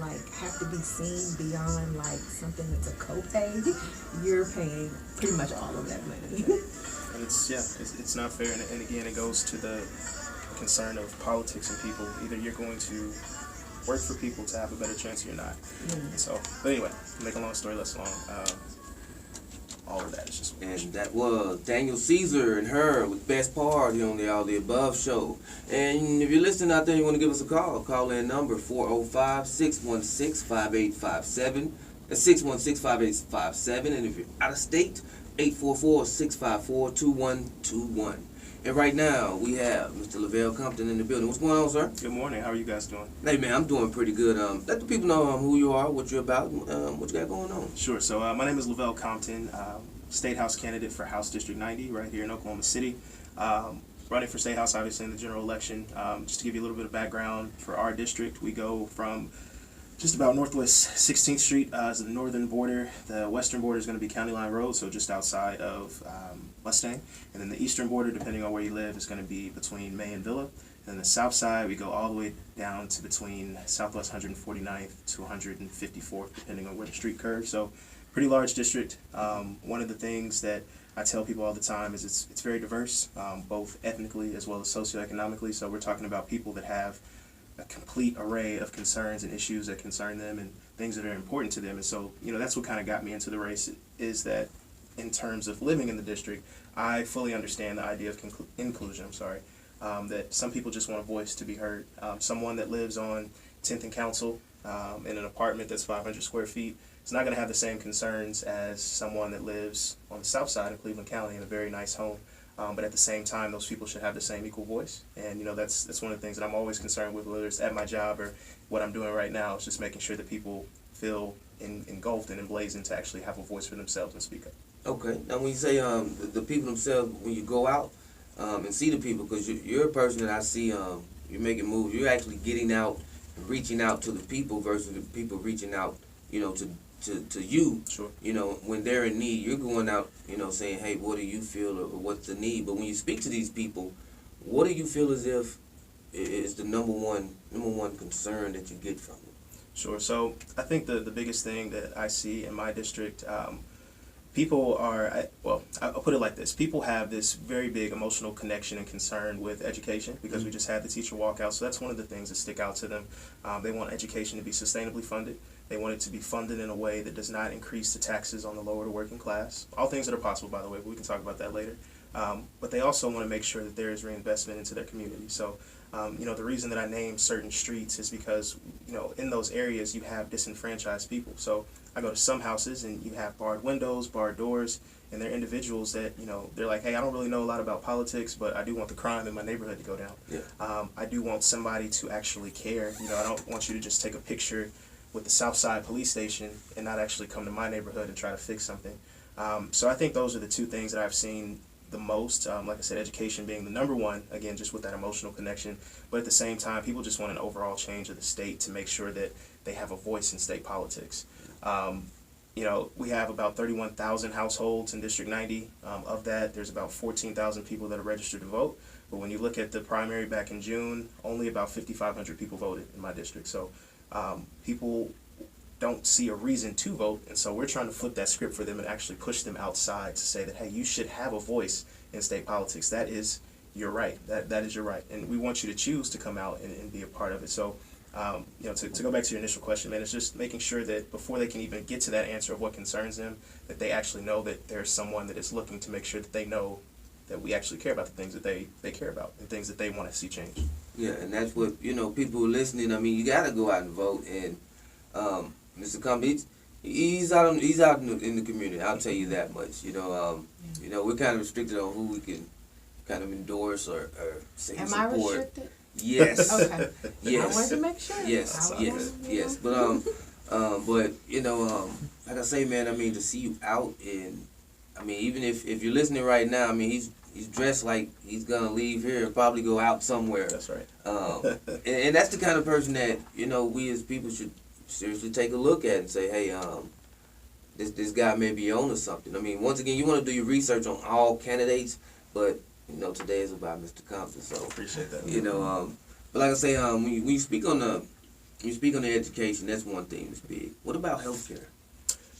like have to be seen beyond like something that's a copay, you're paying pretty much all of that money. And it's not fair. And again, it goes to the concern of politics and people. Either you're going to work for people to have a better chance or you're not. So, but anyway, to make a long story less long, all of that is just. And that was Daniel Caesar and her with Best Party on the All the Above show. And if you're listening out there, you want to give us a call in number 405-616-5857. That's 616-5857. And if you're out of state, 844-654-2121. And right now, we have Mr. Lavelle Compton in the building. What's going on, sir? Good morning. How are you guys doing? Hey, man, I'm doing pretty good. Let the people know who you are, what you're about, what you got going on. Sure. So my name is Lavelle Compton, State House candidate for House District 90 right here in Oklahoma City. Running for State House, obviously, in the general election. Just to give you a little bit of background, for our district, we go from just about Northwest 16th Street as the northern border. The western border is going to be County Line Road, so just outside of Mustang. And then the eastern border, depending on where you live, is going to be between May and Villa. And then the south side, we go all the way down to between Southwest 149th to 154th, depending on where the street curves. So pretty large district. One of the things that I tell people all the time is it's very diverse, both ethnically as well as socioeconomically. So we're talking about people that have a complete array of concerns and issues that concern them and things that are important to them. And so, that's what kind of got me into the race, is that in terms of living in the district, I fully understand the idea of inclusion, that some people just want a voice to be heard. Someone that lives on 10th and Council in an apartment that's 500 square feet is not going to have the same concerns as someone that lives on the south side of Cleveland County in a very nice home. But at the same time, those people should have the same equal voice. And, that's one of the things that I'm always concerned with, whether it's at my job or what I'm doing right now, is just making sure that people feel engulfed and emblazoned to actually have a voice for themselves and speak up. Okay. Now, when you say the people themselves, when you go out and see the people, because you're a person that I see, you're making moves, you're actually getting out, reaching out to the people versus the people reaching out, to you. Sure. When they're in need, you're going out, saying, hey, what do you feel or what's the need? But when you speak to these people, what do you feel as if is the number one concern that you get from them? Sure. So I think the biggest thing that I see in my district, people are, I'll put it like this. People have this very big emotional connection and concern with education because we just had the teacher walkout. So that's one of the things that stick out to them. They want education to be sustainably funded. They want it to be funded in a way that does not increase the taxes on the lower to working class. All things that are possible, by the way, but we can talk about that later. But they also want to make sure that there is reinvestment into their community. So, the reason that I name certain streets is because, in those areas you have disenfranchised people. So I go to some houses and you have barred windows, barred doors, and they're individuals that, they're like, hey, I don't really know a lot about politics, but I do want the crime in my neighborhood to go down. Yeah. I do want somebody to actually care. I don't want you to just take a picture with the Southside Police Station and not actually come to my neighborhood and try to fix something. So I think those are the two things that I've seen the most. Like I said, education being the number one, again, just with that emotional connection. But at the same time, people just want an overall change of the state to make sure that they have a voice in state politics. We have about 31,000 households in District 90. Of that, there's about 14,000 people that are registered to vote. But when you look at the primary back in June, only about 5,500 people voted in my district. So people don't see a reason to vote, and so we're trying to flip that script for them and actually push them outside to say that, hey, you should have a voice in state politics. That is your right. That is your right, and we want you to choose to come out and be a part of it. So, to go back to your initial question, man, it's just making sure that before they can even get to that answer of what concerns them, that they actually know that there's someone that is looking to make sure that they know that we actually care about the things that they care about and things that they want to see change. Yeah, and that's what, people listening, you got to go out and vote. And Mr. Compton, he's out in the community, I'll tell you that much. We're kind of restricted on who we can kind of endorse or say Am support. I restricted? Yes. Okay. Yes. I wanted to make sure. Yes. But like I say, man, to see you out and even if you're listening right now, he's dressed like he's gonna leave here and probably go out somewhere. That's right. And that's the kind of person that we as people should seriously take a look at and say, hey, this guy may be on to something. Once again, you want to do your research on all candidates, but today is about Mr. Compton. So appreciate that. but like I say, when you speak on the You speak on the education, that's one thing that's big. What about healthcare?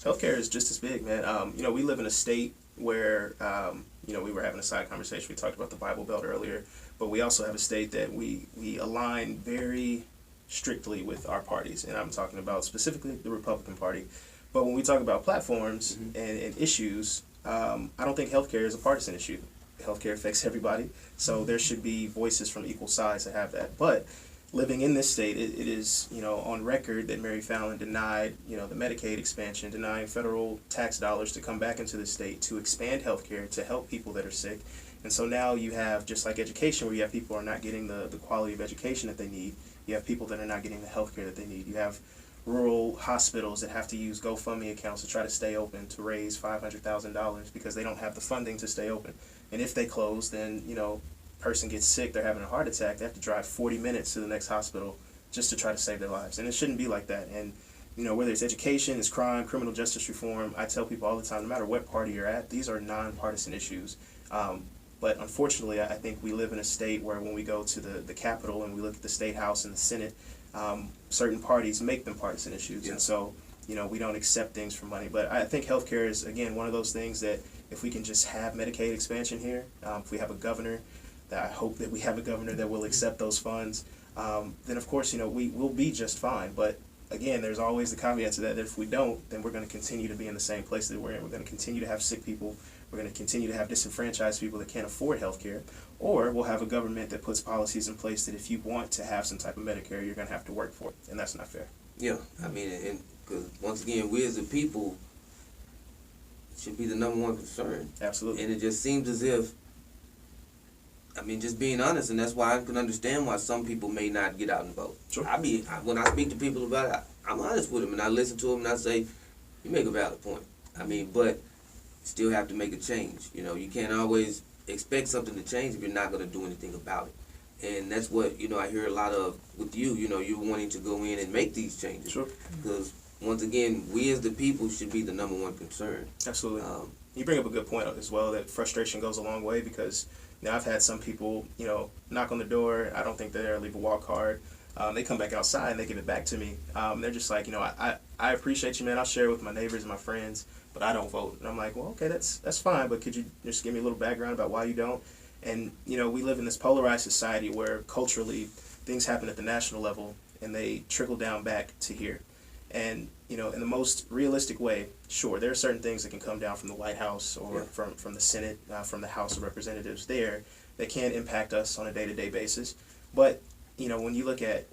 Healthcare is just as big, man. We live in a state where, we were having a side conversation. We talked about the Bible Belt earlier, but we also have a state that we align very strictly with our parties, and I'm talking about specifically the Republican Party. But when we talk about platforms and issues, I don't think healthcare is a partisan issue. Healthcare affects everybody, so there should be voices from equal sides to have that. But living in this state, it is, on record that Mary Fallon denied, the Medicaid expansion, denying federal tax dollars to come back into the state to expand healthcare to help people that are sick. And so now you have, just like education, where you have people who are not getting the quality of education that they need. You have people that are not getting the healthcare that they need. You have rural hospitals that have to use GoFundMe accounts to try to stay open to raise $500,000 because they don't have the funding to stay open. And if they close, then, person gets sick, they're having a heart attack, they have to drive 40 minutes to the next hospital just to try to save their lives. And it shouldn't be like that. And, whether it's education, it's crime, criminal justice reform, I tell people all the time, no matter what party you're at, these are nonpartisan issues. But unfortunately, I think we live in a state where when we go to the Capitol and we look at the State House and the Senate, certain parties make them partisan issues. Yeah. And so, we don't accept things for money. But I think healthcare is, again, one of those things that if we can just have Medicaid expansion here, if we have a governor, that I hope that we have a governor that will accept those funds, then of course, we will be just fine. But again, there's always the caveat to that if we don't, then we're going to continue to be in the same place that we're in. We're going to continue to have sick people. We're going to continue to have disenfranchised people that can't afford health care. Or we'll have a government that puts policies in place that if you want to have some type of Medicare, you're going to have to work for it. And that's not fair. Yeah, I mean, and because once again, we as a people should be the number one concern. Absolutely. And it just seems as if, just being honest, and that's why I can understand why some people may not get out and vote. Sure. When I speak to people about it, I'm honest with them, and I listen to them, and I say, you make a valid point. But still have to make a change. You can't always expect something to change if you're not going to do anything about it. And that's what, I hear a lot of with you, you're wanting to go in and make these changes. Sure. Because, once again, we as the people should be the number one concern. Absolutely. You bring up a good point as well, that frustration goes a long way because I've had some people, knock on the door. I don't think they're there, leave a walk card. They come back outside and they give it back to me. They're just like, I appreciate you, man. I'll share it with my neighbors and my friends, but I don't vote. And I'm like, well, okay, that's fine, but could you just give me a little background about why you don't? And, we live in this polarized society where culturally things happen at the national level and they trickle down back to here. And, in the most realistic way, sure, there are certain things that can come down from the White House or from the Senate, from the House of Representatives there that can impact us on a day-to-day basis. But, when you look at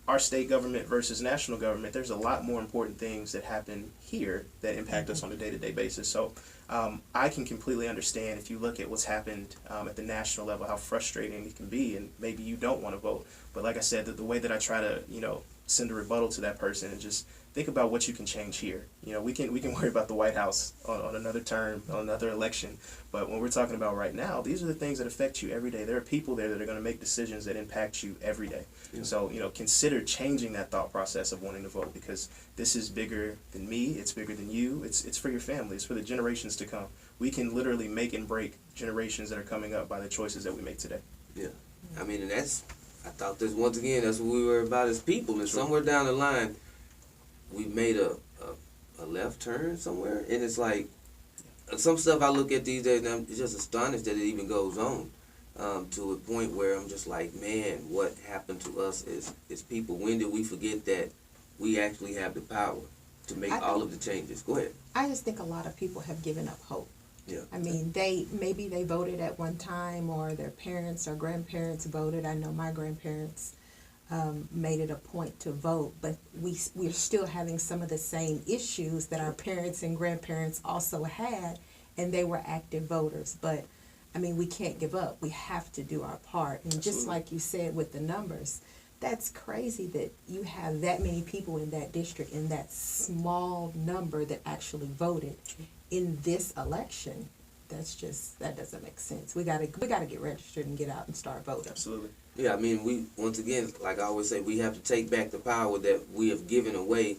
our state government versus national government, there's a lot more important things that happen here that impact us on a day-to-day basis. So I can completely understand if you look at what's happened at the national level, how frustrating it can be, and maybe you don't want to vote. But like I said, the way that I try to, send a rebuttal to that person and just think about what you can change here. We can worry about the White House on another term, on another election. But when we're talking about right now, these are the things that affect you every day. There are people there that are going to make decisions that impact you every day. Yeah. So, consider changing that thought process of wanting to vote because this is bigger than me. It's bigger than you. It's for your family. It's for the generations to come. We can literally make and break generations that are coming up by the choices that we make today. Yeah. And I thought this, once again, that's what we were about as people. And somewhere down the line, we made a left turn somewhere. And it's like, some stuff I look at these days, and I'm just astonished that it even goes on to a point where I'm just like, man, what happened to us as people? When did we forget that we actually have the power to make all of the changes? Go ahead. I just think a lot of people have given up hope. Yeah. Maybe they voted at one time, or their parents or grandparents voted. I know my grandparents made it a point to vote, but we're still having some of the same issues that our parents and grandparents also had, and they were active voters. But we can't give up. We have to do our part. And just like you said with the numbers, that's crazy that you have that many people in that district, in that small number that actually voted in this election. That doesn't make sense. We gotta get registered and get out and start voting. Absolutely. Yeah, we, once again, like I always say, we have to take back the power that we have given away.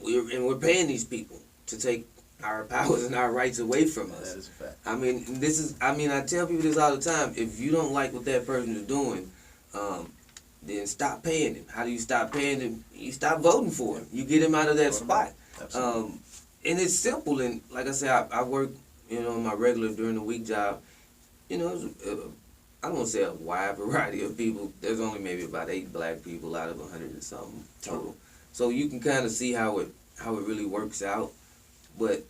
We're paying these people to take our powers and our rights away from us. That is a fact. I tell people this all the time. If you don't like what that person is doing, then stop paying him. How do you stop paying him? You stop voting for him. You get him out of that spot. Absolutely. And it's simple. And like I said, I work, my regular during the week job. I don't want to say a wide variety of people. There's only maybe about 8 black people out of 100 and something total. So you can kind of see how it really works out. But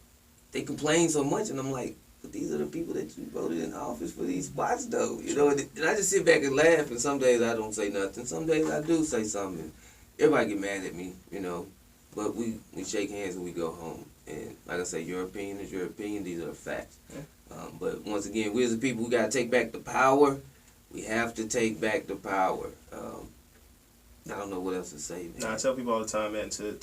they complain so much, and I'm like, but these are the people that you voted in office for these spots, though. And I just sit back and laugh, and some days I don't say nothing. Some days I do say something. Everybody get mad at me, But we shake hands and we go home. And like I say, your opinion is your opinion. These are the facts. Yeah. But once again, we as a people, we got to take back the power. We have to take back the power. I don't know what else to say, man. No, I tell people all the time, man, to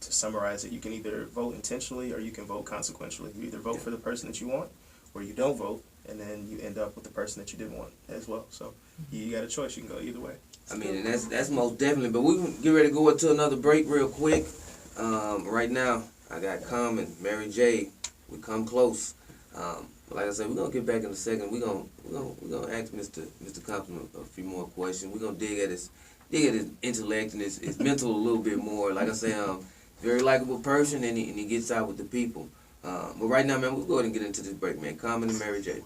summarize it, you can either vote intentionally or you can vote consequentially. You either vote for the person that you want or you don't vote, and then you end up with the person that you didn't want as well. So you got a choice. You can go either way. I mean, and that's most definitely. But we can get ready to go into another break real quick. Right now, I got Common, Mary J. We come close. Like I said, we're gonna get back in a second. We're gonna ask Mr. Compton a few more questions. We're gonna dig at his intellect and his mental a little bit more. Like I say, very likable person, and he gets out with the people. But right now, man, we'll go ahead and get into this break, man. Common and Mary J.